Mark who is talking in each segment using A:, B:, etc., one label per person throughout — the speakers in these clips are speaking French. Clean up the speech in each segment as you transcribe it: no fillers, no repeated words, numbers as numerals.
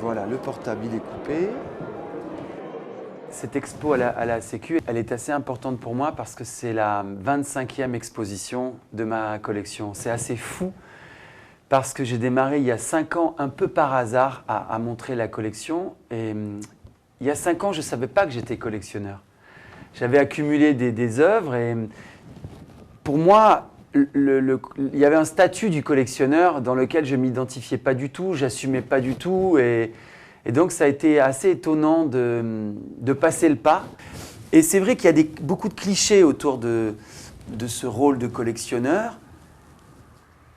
A: Voilà, le portable, il est coupé. Cette expo à la Sécu, elle est assez importante pour moi parce que c'est la 25e exposition de ma collection. C'est assez fou parce que j'ai démarré il y a 5 ans un peu par hasard à montrer la collection. Et il y a 5 ans, je ne savais pas que j'étais collectionneur. J'avais accumulé des œuvres et pour moi, il y avait un statut du collectionneur dans lequel je ne m'identifiais pas du tout, j'assumais pas du tout. Et donc, ça a été assez étonnant de passer le pas. Et c'est vrai qu'il y a beaucoup de clichés autour de ce rôle de collectionneur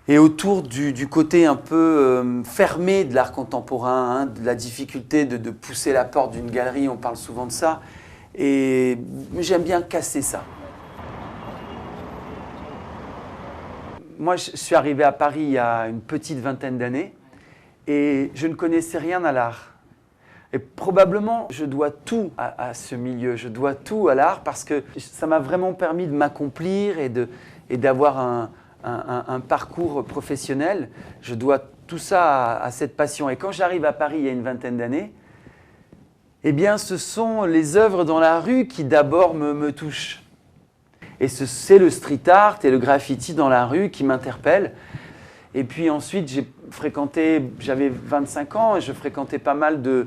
A: et autour du côté un peu fermé de l'art contemporain, hein, de la difficulté de pousser la porte d'une galerie, on parle souvent de ça. Et j'aime bien casser ça. Moi, je suis arrivé à Paris il y a une petite vingtaine d'années et je ne connaissais rien à l'art. Et probablement, je dois tout à ce milieu, je dois tout à l'art parce que ça m'a vraiment permis de m'accomplir et d'avoir un parcours professionnel. Je dois tout ça à cette passion. Et quand j'arrive à Paris il y a une vingtaine d'années, eh bien, ce sont les œuvres dans la rue qui d'abord me touchent. Et c'est le street art et le graffiti dans la rue qui m'interpellent. Et puis ensuite, j'avais 25 ans et je fréquentais pas mal de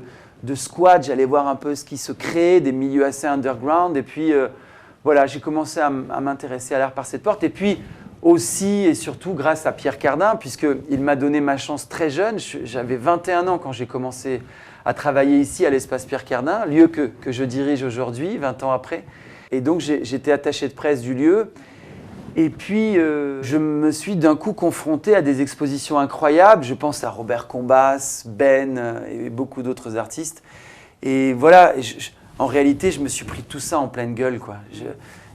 A: squats. J'allais voir un peu ce qui se crée, des milieux assez underground. Et puis voilà, j'ai commencé à m'intéresser à l'art par cette porte. Et puis aussi et surtout grâce à Pierre Cardin, puisqu'il m'a donné ma chance très jeune. J'avais 21 ans quand j'ai commencé à travailler ici à l'espace Pierre Cardin, lieu que je dirige aujourd'hui, 20 ans après. Et donc j'étais attaché de presse du lieu. Et puis je me suis d'un coup confronté à des expositions incroyables. Je pense à Robert Combas, Ben et beaucoup d'autres artistes. Et voilà, en réalité, je me suis pris tout ça en pleine gueule, quoi.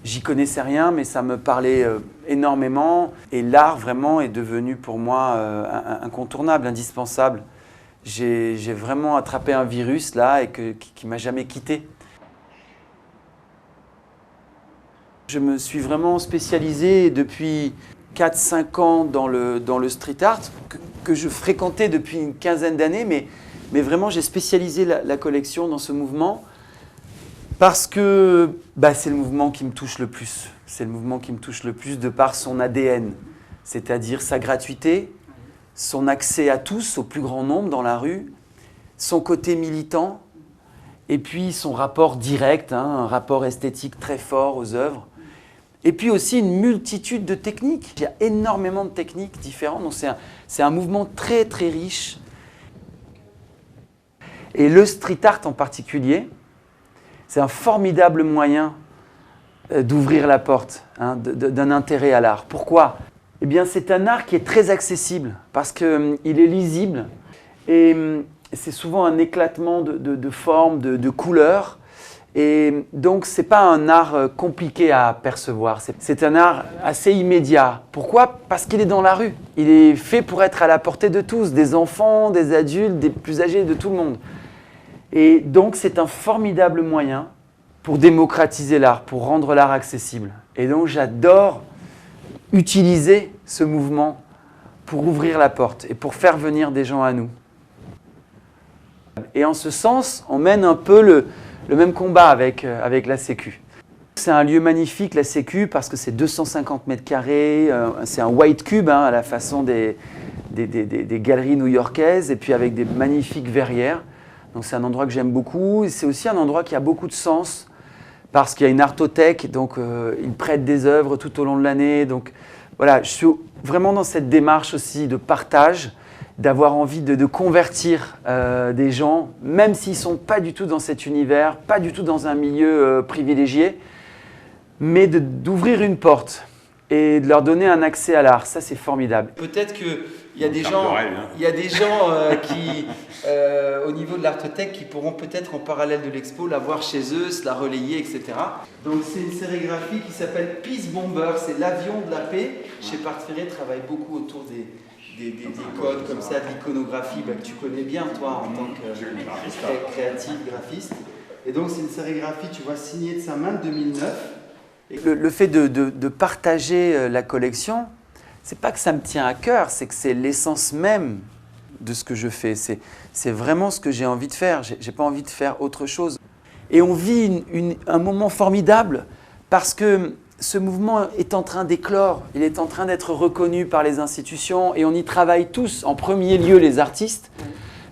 A: J'y connaissais rien, mais ça me parlait énormément. Et l'art, vraiment, est devenu pour moi incontournable, indispensable. J'ai vraiment attrapé un virus, là, et qui ne m'a jamais quitté. Je me suis vraiment spécialisé depuis 4-5 ans dans le street art, que je fréquentais depuis une quinzaine d'années, mais vraiment j'ai spécialisé la collection dans ce mouvement parce que c'est le mouvement qui me touche le plus. C'est le mouvement qui me touche le plus de par son ADN, c'est-à-dire sa gratuité, son accès à tous, au plus grand nombre dans la rue, son côté militant, et puis son rapport direct, hein, un rapport esthétique très fort aux œuvres. Et puis aussi une multitude de techniques. Il y a énormément de techniques différentes. Donc c'est un mouvement très très riche. Et le street art en particulier, c'est un formidable moyen d'ouvrir la porte, hein, d'un intérêt à l'art. Pourquoi ? Eh bien, c'est un art qui est très accessible parce qu'il est lisible et c'est souvent un éclatement de formes, de couleurs. Et donc, ce n'est pas un art compliqué à percevoir, c'est un art assez immédiat. Pourquoi ? Parce qu'il est dans la rue. Il est fait pour être à la portée de tous, des enfants, des adultes, des plus âgés, de tout le monde. Et donc, c'est un formidable moyen pour démocratiser l'art, pour rendre l'art accessible. Et donc, j'adore utiliser ce mouvement pour ouvrir la porte et pour faire venir des gens à nous. Et en ce sens, on mène un peu le même combat avec la Sécu. C'est un lieu magnifique, la Sécu, parce que c'est 250 mètres carrés, c'est un white cube, hein, à la façon des galeries new-yorkaises, et puis avec des magnifiques verrières. Donc c'est un endroit que j'aime beaucoup. C'est aussi un endroit qui a beaucoup de sens, parce qu'il y a une artothèque, donc ils prêtent des œuvres tout au long de l'année. Donc voilà, je suis vraiment dans cette démarche aussi de partage, d'avoir envie de convertir des gens, même s'ils ne sont pas du tout dans cet univers, pas du tout dans un milieu privilégié, mais d'ouvrir une porte et de leur donner un accès à l'art. Ça, c'est formidable. Peut-être qu'il y a des gens, qui, au niveau de l'Artothèque, qui pourront peut-être en parallèle de l'expo la voir chez eux, se la relayer, etc. Donc c'est une sérigraphie qui s'appelle Peace Bomber, c'est l'avion de la paix. Chez Part Ferré travaille beaucoup autour des codes comme ça, de l'iconographie que tu connais bien toi en tant que créatif, graphiste. Et donc c'est une sérigraphie, tu vois, signée de sa main de 2009. Et le fait de partager la collection, c'est pas que ça me tient à cœur, c'est que c'est l'essence même de ce que je fais. C'est vraiment ce que j'ai envie de faire. J'ai pas envie de faire autre chose. Et on vit un moment formidable parce que ce mouvement est en train d'éclore. Il est en train d'être reconnu par les institutions et on y travaille tous. En premier lieu, les artistes,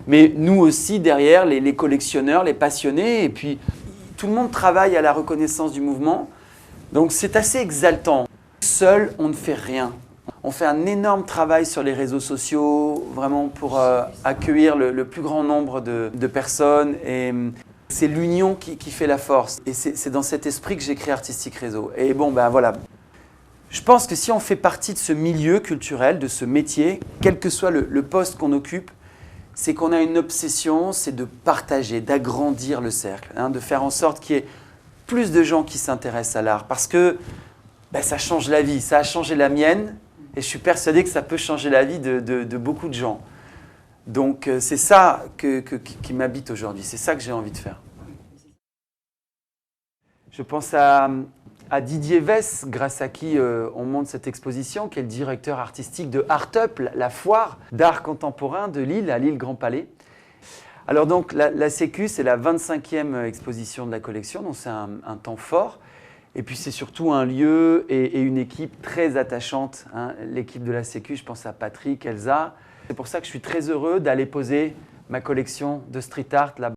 A: mais nous aussi derrière, les collectionneurs, les passionnés. Et puis, tout le monde travaille à la reconnaissance du mouvement. Donc, c'est assez exaltant. Seul, on ne fait rien. On fait un énorme travail sur les réseaux sociaux, vraiment pour accueillir le plus grand nombre de personnes. Et c'est l'union qui fait la force. Et c'est dans cet esprit que j'ai créé Artistic Réseau. Et bon, ben voilà. Je pense que si on fait partie de ce milieu culturel, de ce métier, quel que soit le poste qu'on occupe, c'est qu'on a une obsession, c'est de partager, d'agrandir le cercle, hein, de faire en sorte qu'il y ait plus de gens qui s'intéressent à l'art. Parce que ben, ça change la vie, ça a changé la mienne. Et je suis persuadé que ça peut changer la vie de beaucoup de gens. Donc c'est ça qui m'habite aujourd'hui, c'est ça que j'ai envie de faire. Je pense à Didier Wess, grâce à qui on monte cette exposition, qui est le directeur artistique de Art Up, la foire d'art contemporain de Lille, à Lille Grand Palais. Alors donc la Sécu, c'est la 25e exposition de la collection, donc c'est un temps fort. Et puis c'est surtout un lieu et une équipe très attachante, hein. L'équipe de la Sécu, je pense à Patrick, Elsa. C'est pour ça que je suis très heureux d'aller poser ma collection de street art là-bas.